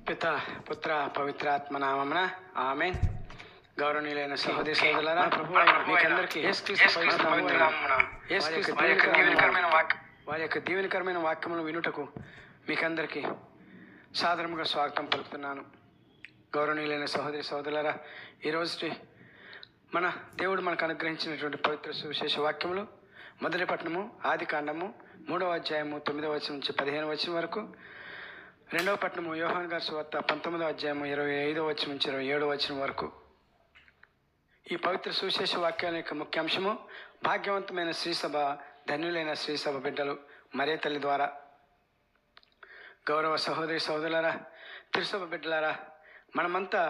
పిత పుత్ర పవిత్రాత్మ నామమున ఆమేన్. గౌరవనీయులైన సహోదరి సోదరులారా, మీకందరికీ వారి యొక్క దీవెనకరమైన వాక్యములను వినుటకు మీకందరికీ సాదరముగా స్వాగతం పలుకుతున్నాను. గౌరవనీయులైన సహోదరి సోదరులారా, ఈరోజు మన దేవుడు మనకు అనుగ్రహించినటువంటి పవిత్ర సువిశేష వాక్యములు మొదటి పట్టణము ఆది కాండము 3వ అధ్యాయము 9వ వచనం నుంచి 15వ వచనం వరకు, 2వ పట్టణము యోహాను గారి సువార్త 19వ అధ్యాయము 25వ వచనం నుంచి 27వ వచనం వరకు. ఈ పవిత్ర సువిశేష వాక్యాల యొక్క ముఖ్యాంశము భాగ్యవంతమైన శ్రీసభ, ధన్యులైన శ్రీసభ బిడ్డలు మరే తల్లి ద్వారా. గౌరవ సహోదరి సహోదరులారా, తిరుసభ బిడ్డలారా, మనమంతా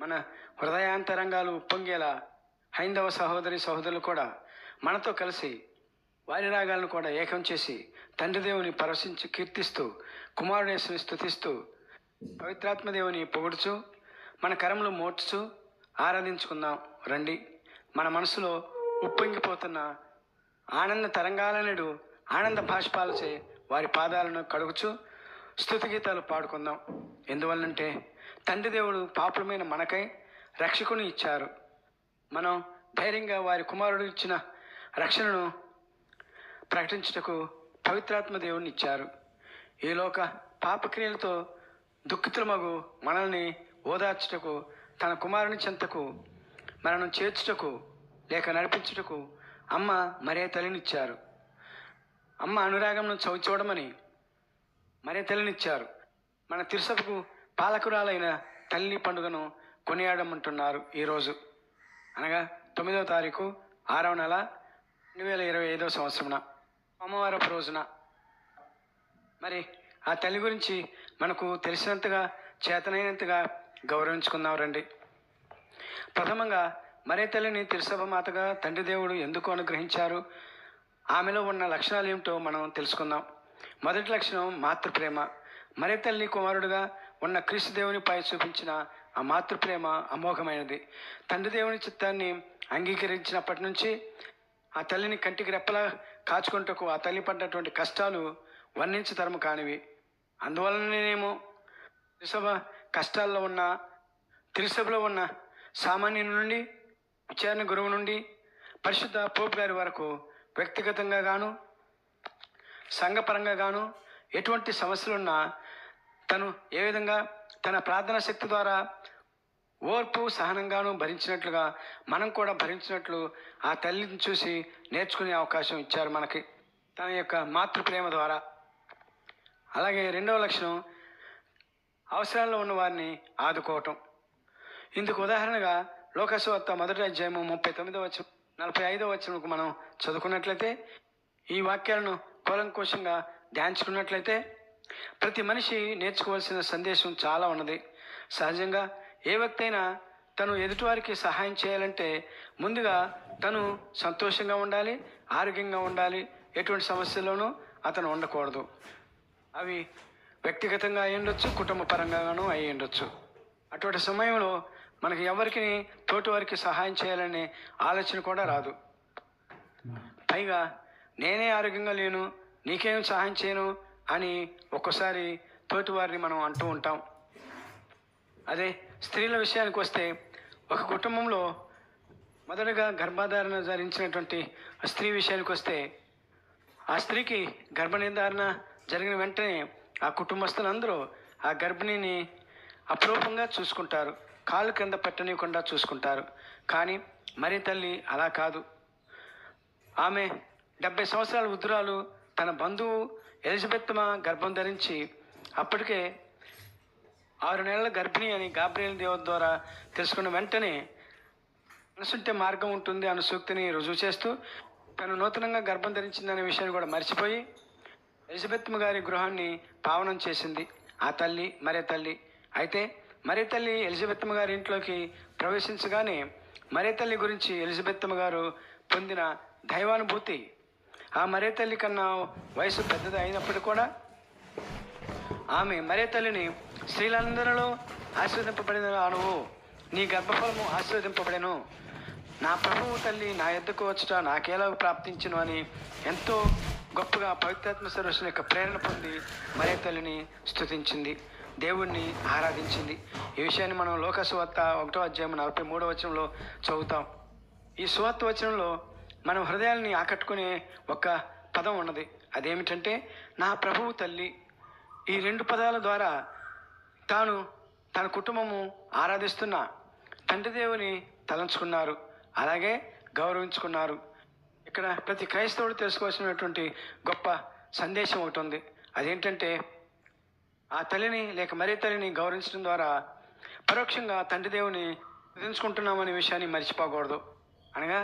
మన హృదయాంతరంగాలు ఉప్పొంగేలా హైందవ సహోదరి సహోదరులు కూడా మనతో కలిసి వారి రాగాలను కూడా ఏకం చేసి తండ్రి దేవుని పరవశించి కీర్తిస్తూ, కుమారుడేసుని స్తుతిస్తూ, పవిత్రాత్మ దేవుని పొగుడుచు, మన కరములు మోడ్చుచు ఆరాధించుకుందాం రండి. మన మనసులో ఉప్పొంగిపోతున్న ఆనంద తరంగాలనుడు ఆనంద భాష్పాలచే వారి పాదాలను కడుగుచు స్తుతి గీతాలు పాడుకుందాం. ఎందువల్లంటే తండ్రి దేవుడు పాపులమైన మనకై రక్షకుని ఇచ్చారు. మనం ధైర్యంగా వారి కుమారుడు ఇచ్చిన రక్షణను ప్రకటించుటకు పవిత్రాత్మ దేవుని ఇచ్చారు. ఈ లోక పాపక్రియలతో దుఃఖితులమగు మనల్ని ఓదార్చుటకు, తన కుమారుని చెంతకు మనను చేర్చుటకు లేక నడిపించుటకు అమ్మ మరే తల్లినిచ్చారు. అమ్మ అనురాగంను చవిచూడమని మరే తల్లినిచ్చారు. మన తిరుసభకు పాలకురాలైన తల్లి పండుగను కొనియాడమంటున్నారు ఈరోజు, అనగా 9వ తారీఖు 6వ నెల 2025వ సంవత్సరమున సోమవారపు రోజున. మరి ఆ తల్లి గురించి మనకు తెలిసినంతగా, చేతనైనంతగా గౌరవించుకుందాం రండి. ప్రథమంగా మరే తల్లిని తిరుసభ మాతగా తండ్రి దేవుడు ఎందుకు అనుగ్రహించారు, ఆమెలో ఉన్న లక్షణాలు ఏమిటో మనం తెలుసుకుందాం. మొదటి లక్షణం మాతృప్రేమ. మరే తల్లి కుమారుడుగా ఉన్న క్రీస్తు దేవునిపై చూపించిన ఆ మాతృప్రేమ అమోఘమైనది. తండ్రి దేవుని చిత్తాన్ని అంగీకరించినప్పటి నుంచి ఆ తల్లిని కంటికి రెప్పలా కాచుకుంటకు ఆ తల్లి పడ్డటువంటి కష్టాలు వర్ణించతరము కానివి. అందువలనేమో తిరుసభలో ఉన్న సామాన్యుని నుండి, విచారణ గురువు నుండి, పరిశుద్ధ పోప్ గారి వరకు వ్యక్తిగతంగా గాను సంఘపరంగా గాను ఎటువంటి సమస్యలున్నా తను ఏ విధంగా తన ప్రార్థనా శక్తి ద్వారా ఓర్పు సహనంగాను భరించినట్లుగా మనం కూడా భరించినట్లు ఆ తల్లిని చూసి నేర్చుకునే అవకాశం ఇచ్చారు మనకి తన యొక్క మాతృప్రేమ ద్వారా. అలాగే రెండవ లక్షణం అవసరాల్లో ఉన్న వారిని ఆదుకోవటం. ఇందుకు ఉదాహరణగా లోకసువార్త 1వ అధ్యాయము 39వ వచనం 45వ వచనంకు మనం చదువుకున్నట్లయితే, ఈ వాక్యాలను కూలంకోశంగా ధ్యానించుకున్నట్లయితే ప్రతి మనిషి నేర్చుకోవాల్సిన సందేశం చాలా ఉన్నది. సహజంగా ఏ వ్యక్తి అయినా తను ఎదుటివారికి సహాయం చేయాలంటే ముందుగా తను సంతోషంగా ఉండాలి, ఆరోగ్యంగా ఉండాలి. ఎటువంటి సమస్యల్లోనూ అతను ఉండకూడదు. అవి వ్యక్తిగతంగా అయి ఉండొచ్చు, కుటుంబ పరంగానూ అయి ఉండొచ్చు. అటువంటి సమయంలో మనకి ఎవరికి తోటి వారికి సహాయం చేయాలనే ఆలోచన కూడా రాదు. పైగా నేనే ఆరోగ్యంగా లేను, నీకేం సహాయం చేయను అని ఒక్కోసారి తోటి వారిని మనం అంటూ ఉంటాం. అదే స్త్రీల విషయానికి వస్తే, ఒక కుటుంబంలో మొదటగా గర్భధారణ ధరించినటువంటి స్త్రీ విషయానికి వస్తే, ఆ స్త్రీకి గర్భనిర్ధారణ జరిగిన వెంటనే ఆ కుటుంబస్తులందరూ ఆ గర్భిణిని అపురూపంగా చూసుకుంటారు, కాళ్ళు కింద పెట్టనీయకుండా చూసుకుంటారు. కానీ మరీ తల్లి అలా కాదు. ఆమె 70 సంవత్సరాల వృద్ధురాలు. తన బంధువు ఎలిజబెత్తమ గర్భం ధరించి అప్పటికే 6 నెలల గర్భిణి అని గాబ్రియల్ దేవత ద్వారా తెలుసుకున్న వెంటనే మనసుంటే మార్గం ఉంటుంది అన్న సూక్తిని రుజువు చేస్తూ తను నూతనంగా గర్భం ధరించిందనే విషయాన్ని కూడా మర్చిపోయి ఎలిజబెత్తమ గారి గృహాన్ని పావనం చేసింది ఆ తల్లి, మరే తల్లి. అయితే మరే తల్లి ఎలిజబెత్తమ గారి ఇంట్లోకి ప్రవేశించగానే మరే తల్లి గురించి ఎలిజబెత్తమ గారు పొందిన దైవానుభూతి, ఆ మరే తల్లి కన్నా వయసు పెద్దది అయినప్పటికీ కూడా ఆమె మరే తల్లిని స్త్రీలందరిలో ఆశీర్వదింపబడిన అనువు, నీ గర్భఫలము ఆశీర్వదింపబడెను, నా ప్రభువు తల్లి నా యొద్దకు వచ్చుట నాకేలా ప్రాప్తించును అని ఎంతో గొప్పగా పవిత్రాత్మ సర్వస్వం యొక్క ప్రేరణ పొంది మరే తల్లిని స్తుతించింది. దేవుణ్ణి ఆరాధించింది. ఈ విషయాన్ని మనం లోక సువార్త 1వ అధ్యాయం 43వ వచనంలో చదువుతాం. ఈ సువార్త వచనంలో మనం హృదయాల్ని ఆకట్టుకునే ఒక పదం ఉన్నది. అదేమిటంటే నా ప్రభువు తల్లి. ఈ 2 పదాల ద్వారా తన కుటుంబము ఆరాధిస్తున్న తండ్రి దేవుని తలంచుకున్నారు, అలాగే గౌరవించుకున్నారు. ఇక్కడ ప్రతి క్రైస్తవుడు తెలుసుకోవాల్సినటువంటి గొప్ప సందేశం ఒకటి ఉంది. అదేంటంటే ఆ తల్లిని లేక మరీ తల్లిని గౌరవించడం ద్వారా పరోక్షంగా తండ్రి దేవుని గుర్తించుకుంటున్నామనే విషయాన్ని మర్చిపోకూడదు. అనగా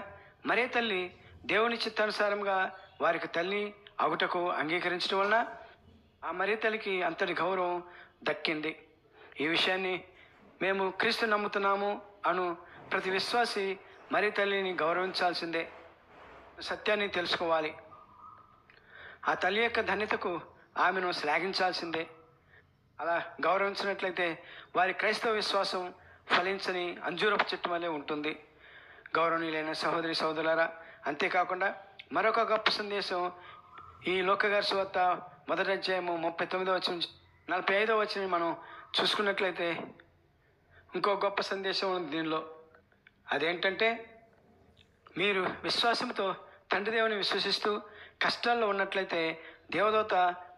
మరీ తల్లి దేవుని చిత్తానుసారంగా వారికి తల్లి అగుటకు అంగీకరించడం వలన ఆ మరీ తల్లికి అంతటి గౌరవం దక్కింది. ఈ విషయాన్ని మేము క్రీస్తు నమ్ముతున్నాము అను ప్రతి విశ్వాసి మరీ తల్లిని గౌరవించాల్సిందే, సత్యాన్ని తెలుసుకోవాలి. ఆ తల్లి యొక్క ధన్యతకు ఆమెను శ్లాఘించాల్సిందే. అలా గౌరవించినట్లయితే వారి క్రైస్తవ విశ్వాసం ఫలించని అంజూరపు చెట్టు వలె ఉంటుంది. గౌరవనీయులైన సహోదరి సహోదరులారా, అంతేకాకుండా మరొక గొప్ప సందేశం ఈ లోకగారి సువార్త 1వ అధ్యాయము 39వ వచనం 45వ వచనం మనం చూసుకున్నట్లయితే ఇంకో గొప్ప సందేశం ఉంది దీనిలో. అదేంటంటే మీరు విశ్వాసంతో తండ్రి దేవుని విశ్వసిస్తూ కష్టాల్లో ఉన్నట్లయితే దేవదూత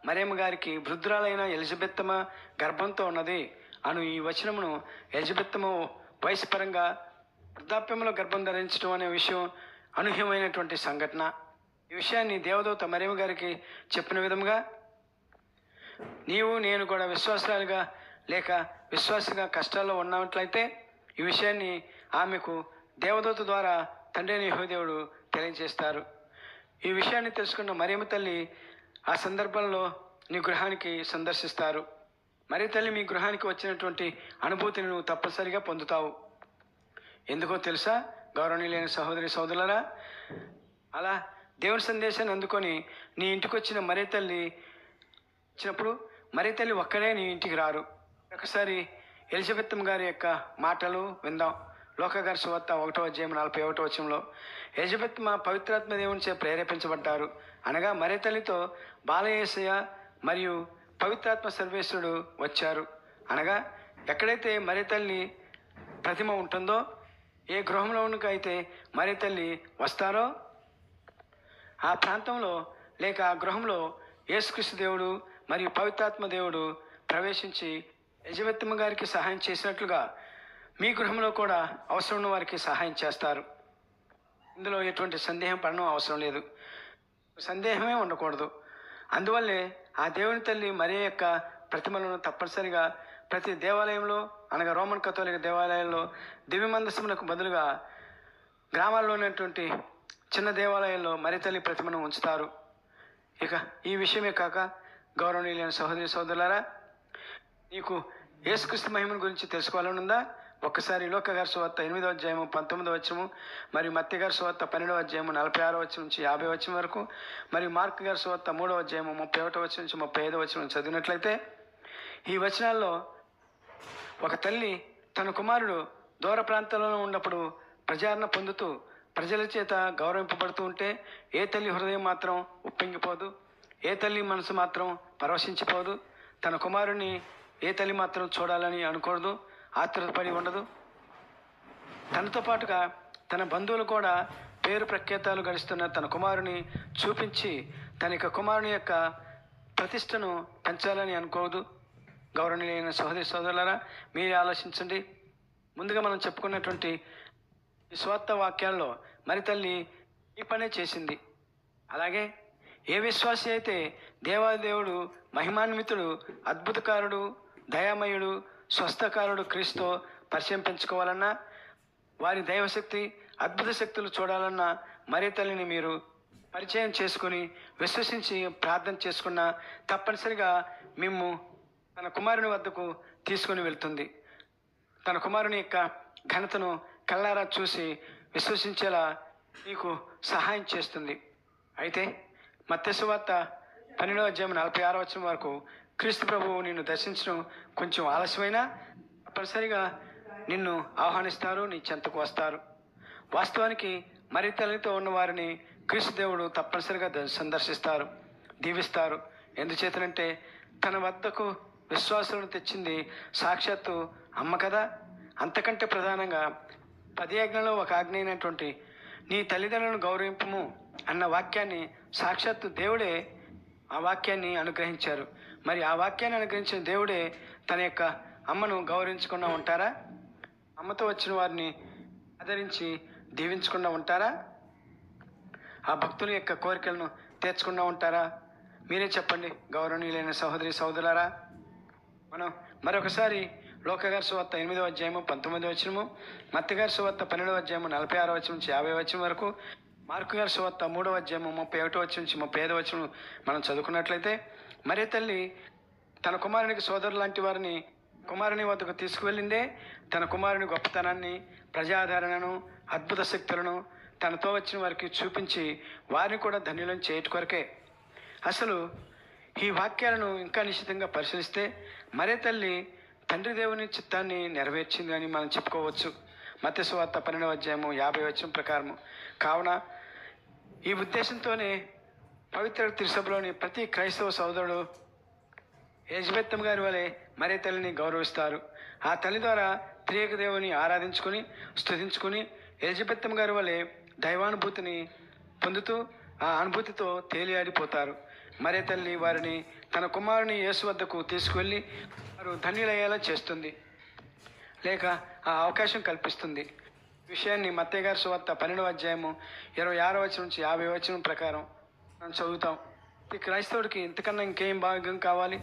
మరియమ్మ గారికి వృద్ధురాలైన ఎలిజబెత్తమ్మ గర్భంతో ఉన్నది అను ఈ వచనమును ఎలిజబెత్తమ్మ వయసు పరంగా వృద్ధాప్యంలో గర్భం ధరించడం అనే విషయం అనూహ్యమైనటువంటి సంఘటన. ఈ విషయాన్ని దేవదూత మరియమ్మ గారికి చెప్పిన విధముగా నీవు నేను కూడా విశ్వాసాలుగా లేక విశ్వాసగా కష్టాల్లో ఉన్నట్లయితే ఈ విషయాన్ని ఆమెకు దేవదూత ద్వారా తండ్రి అయిన యెహోవాదేవుడు తెలియజేస్తారు. ఈ విషయాన్ని తెలుసుకున్న మరియమ్మ తల్లి ఆ సందర్భంలో నీ గృహానికి సందర్శిస్తారు. మరి తల్లి మీ గృహానికి వచ్చినటువంటి అనుభూతిని నువ్వు తప్పనిసరిగా పొందుతావు. ఎందుకో తెలుసా గౌరవనీయులైన సహోదరి సహోదరులారా, అలా దేవుని సందేశాన్ని అందుకొని నీ ఇంటికి వచ్చిన మరీ తల్లి వచ్చినప్పుడు మరీ తల్లి ఒక్కడే నీ ఇంటికి రారు. ఒకసారి ఎలిజబెత్తమ్మ గారి యొక్క మాటలు విందాం. లోకగారి సువార్త 1వ అధ్యాయం 41వ వచనంలో ఎలిజబెత్తమ్మ పవిత్రాత్మ దేవునిచే ప్రేరేపించబడ్డారు. అనగా మరీ తల్లితో బాలయేసయ్య మరియు పవిత్రాత్మ సర్వేశ్వరుడు వచ్చారు. అనగా ఎక్కడైతే మరీ తల్లి ప్రతిమ ఉంటుందో, ఏ గృహంలోనికి అయితే మరీ తల్లి వస్తారో ఆ ప్రాంతంలో లేక ఆ గృహంలో యేసుక్రీస్తు దేవుడు మరియు పవిత్రాత్మ దేవుడు ప్రవేశించి ఎలిజబెత్తమ్మ గారికి సహాయం చేసినట్లుగా మీ గృహంలో కూడా అవసరం ఉన్న వారికి సహాయం చేస్తారు. ఇందులో ఎటువంటి సందేహం పడడం అవసరం లేదు, సందేహమే ఉండకూడదు. అందువల్లే ఆ దేవుని తల్లి మరి యొక్క ప్రతిమలను తప్పనిసరిగా ప్రతి దేవాలయంలో అనగా రోమన్ కథోలిక దేవాలయాల్లో దివ్య మందసమునకు బదులుగా గ్రామాల్లో ఉన్నటువంటి చిన్న దేవాలయాల్లో మరి తల్లి ప్రతిమను ఉంచుతారు. ఇక ఈ విషయమే కాక గౌరవనీయులైన సహోదరి సహోదరులారా, నీకు యేసుక్రీస్తు మహిమను గురించి తెలుసుకోవాలనుందా? ఒక్కసారి లోకగారి సువార్త 8వ అధ్యాయము 19వ వచనము మరియు మత్తయి గారి సువార్త 12వ అధ్యాయము 46వ వచనం నుంచి 50వ వచనం వరకు మరియు మార్కు గారి సువార్త 3వ అధ్యాయము 31వ వచనం నుంచి 35వ వచనం చదివినట్లయితే ఈ వచనాల్లో ఒక తల్లి తన కుమారుడు దూర ప్రాంతాల్లో ఉన్నప్పుడు ప్రజాదరణ పొందుతూ ప్రజల చేత గౌరవింపబడుతూ ఉంటే ఏ తల్లి హృదయం మాత్రం ఉప్పొంగిపోదు, ఏ తల్లి మనసు మాత్రం పరవశించిపోదు, తన కుమారుని ఏ తల్లి మాత్రం చూడాలని అనుకోదు, ఆతృతపడి ఉండదు. తనతో పాటుగా తన బంధువులు కూడా పేరు ప్రఖ్యాతాలు గడిస్తున్న తన కుమారుని చూపించి తన యొక్క కుమారుని యొక్క ప్రతిష్టను పెంచాలని అనుకోదు. గౌరవనీయులైన సహోదరి సోదరులారా, మీరే ఆలోచించండి. ముందుగా మనం చెప్పుకున్నటువంటి ఈ స్వార్థ వాక్యాల్లో మరి తల్లి ఈ పనే చేసింది. అలాగే ఏ విశ్వాసి అయితే దేవాదేవుడు మహిమాన్వితుడు అద్భుతకారుడు దయామయుడు స్వస్థకారుడు క్రీస్తు పరిచయం పెంచుకోవాలన్నా, వారి దైవశక్తి అద్భుత శక్తులు చూడాలన్నా మరి తల్లిని మీరు పరిచయం చేసుకుని విశ్వసించి ప్రార్థన చేసుకున్న తప్పనిసరిగా మేము తన కుమారుని వద్దకు తీసుకుని వెళ్తుంది. తన కుమారుని యొక్క ఘనతను కళ్ళారా చూసి విశ్వసించేలా మీకు సహాయం చేస్తుంది. అయితే మత్తయి సువార్త 12వ అధ్యాయం 46వ వచనం వరకు క్రీస్తు ప్రభువు నిన్ను దర్శించడం కొంచెం ఆలస్యమైనా తప్పనిసరిగా నిన్ను ఆహ్వానిస్తారు, నీ చెంతకు వస్తారు. వాస్తవానికి మరి తల్లితో ఉన్న వారిని క్రీస్తు దేవుడు తప్పనిసరిగా సందర్శిస్తారు, దీవిస్తారు. ఎందుచేతనంటే తన వద్దకు విశ్వాసులను తెచ్చింది సాక్షాత్తు అమ్మ కదా. అంతకంటే ప్రధానంగా 10 ఆజ్ఞలలో ఒక ఆజ్ఞ అయినటువంటి నీ తల్లిదండ్రులను గౌరవింపుము అన్న వాక్యాన్ని సాక్షాత్తు దేవుడే ఆ వాక్యాన్ని అనుగ్రహించారు. మరి ఆ వాక్యాన్ని అనుగ్రహించిన దేవుడే తన యొక్క అమ్మను గౌరవించకుండా ఉంటారా? అమ్మతో వచ్చిన వారిని ఆదరించి దీవించకుండా ఉంటారా? ఆ భక్తుల యొక్క కోరికలను తీర్చకుండా ఉంటారా? మీరే చెప్పండి గౌరవనీయులైన సహోదరి సహోదరులారా. మనం మరొకసారి లోకగారి సువార్త 8వ అధ్యాయము 19వ వచనము, మత్తయి గారి సువార్త 12వ అధ్యాయము 46వ వచనం నుంచి 50వ వచనం వరకు, మార్కు గారి సువార్త 3వ అధ్యాయము 31వ వచనం నుంచి 35వ వచనం మనం చదువుకున్నట్లయితే, మరే తల్లి తన కుమారునికి సోదరు లాంటి వారిని కుమారుని వద్దకు తీసుకువెళ్ళిందే తన కుమారుని గొప్పతనాన్ని, ప్రజాదరణను, అద్భుత శక్తులను తనతో వచ్చిన వారికి చూపించి వారిని కూడా ధన్యులను చేయట కొరకే. అసలు ఈ వాక్యాలను ఇంకా నిశ్చితంగా పరిశీలిస్తే మరే తల్లి తండ్రి దేవుని చిత్తాన్ని నెరవేర్చింది అని మనం చెప్పుకోవచ్చు. మత్తయి సువార్త 12వ అధ్యాయము 50వ వచనం ప్రకారము. కావున ఈ ఉద్దేశంతోనే పవిత్ర తిరుసభలోని ప్రతి క్రైస్తవ సోదరుడు ఎలిజబెత్తమ్మ గారి వలె మరే తల్లిని గౌరవిస్తారు. ఆ తల్లి ద్వారా త్రియేక దేవుని ఆరాధించుకొని స్తుతించుకొని ఎలిజబెత్తమ్మ గారి వలె దైవానుభూతిని పొందుతూ ఆ అనుభూతితో తేలియాడిపోతారు. మరే తల్లి వారిని తన కుమారుని యేసు వద్దకు తీసుకువెళ్ళి వారు ధన్యులయ్యేలా చేస్తుంది, లేక ఆ అవకాశం కల్పిస్తుంది. విషయాన్ని మత్తయి గారి సువార్త 12వ అధ్యాయము 26వ వచనం నుంచి 50వ వచనం ప్రకారం మనం చదువుతాం. ఈ క్రైస్తవుడికి ఇంతకన్నా ఇంకేం భాగ్యం కావాలి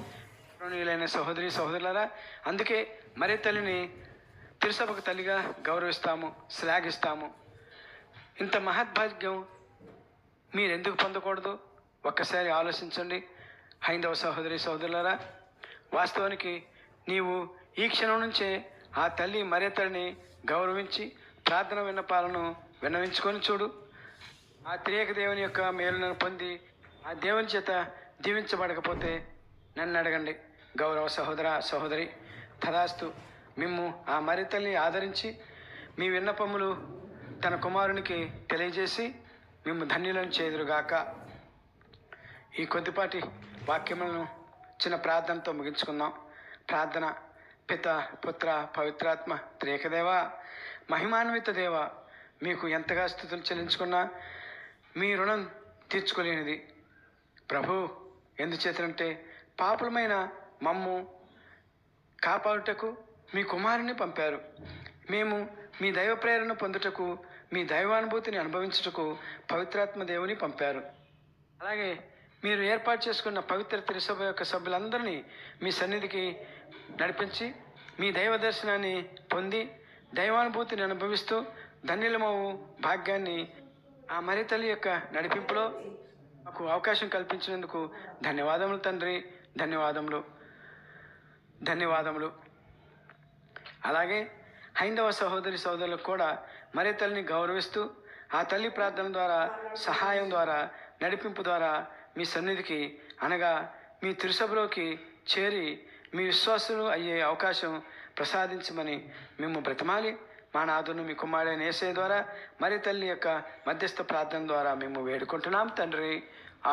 గౌరవనీయులైన సహోదరి సహోదరులారా. అందుకే మరే తల్లిని తిరుసభకు తల్లిగా గౌరవిస్తాము, శ్లాఘిస్తాము. ఇంత మహద్భాగ్యం మీరెందుకు పొందకూడదు? ఒక్కసారి ఆలోచించండి హైందవ సహోదరి సహోదరులారా. వాస్తవానికి నీవు ఈ క్షణం నుంచే ఆ తల్లి మరే తల్లిని గౌరవించి ప్రార్థన విన్నపాలను విన్నవించుకొని చూడు. ఆ త్రియేక దేవుని యొక్క మేలును పొంది ఆ దేవుని చేత దీవించబడకపోతే నన్ను అడగండి గౌరవ సహోదర సహోదరి. తదాస్తు. మిమ్ము ఆ మరే తల్లి ఆదరించి మీ విన్నపములు తన కుమారునికి తెలియజేసి మిమ్ము ధన్యులను చేదురుగాక. ఈ కొద్దిపాటి వాక్యములను చిన్న ప్రార్థనతో ముగించుకుందాం. ప్రార్థన. పిత పుత్ర పవిత్రాత్మ త్రియేకదేవ, మహిమాన్విత దేవ, మీకు ఎంతగా స్తుతులు చెల్లించుకున్నా మీ రుణం తీర్చుకోలేనిది ప్రభు. ఎందుచేతంటే పాపులమైన మమ్ము కాపాడుటకు మీ కుమారుని పంపారు. మేము మీ దైవ ప్రేరణ పొందుటకు, మీ దైవానుభూతిని అనుభవించుటకు పవిత్రాత్మ దేవుని పంపారు. అలాగే మీరు ఏర్పాటు చేసుకున్న పవిత్ర తిరుసభ యొక్క సభ్యులందరినీ మీ సన్నిధికి నడిపించి మీ దైవ దర్శనాన్ని పొంది దైవానుభూతిని అనుభవిస్తూ ధన్యులమవు భాగ్యాన్ని ఆ మరే తల్లి యొక్క నడిపింపులో మాకు అవకాశం కల్పించినందుకు ధన్యవాదములు తండ్రి. ధన్యవాదములు ధన్యవాదములు. అలాగే హైందవ సహోదరి సహోదరులకు కూడా మరే తల్లిని గౌరవిస్తూ ఆ తల్లి ప్రార్థన ద్వారా, సహాయం ద్వారా, నడిపింపు ద్వారా మీ సన్నిధికి అనగా మీ తిరుసభలోకి చేరి మీ విశ్వాసులు అయ్యే అవకాశం ప్రసాదించమని మేము బ్రతిమాలి మా నాదును మీ కుమారుడైన యేసయ్య ద్వారా మరే తల్లి యొక్క మధ్యస్థ ప్రార్థన ద్వారా మేము వేడుకుంటున్నాం తండ్రి.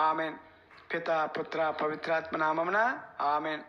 ఆమెన్. పిత పుత్ర పవిత్రాత్మ నామమున ఆమెన్.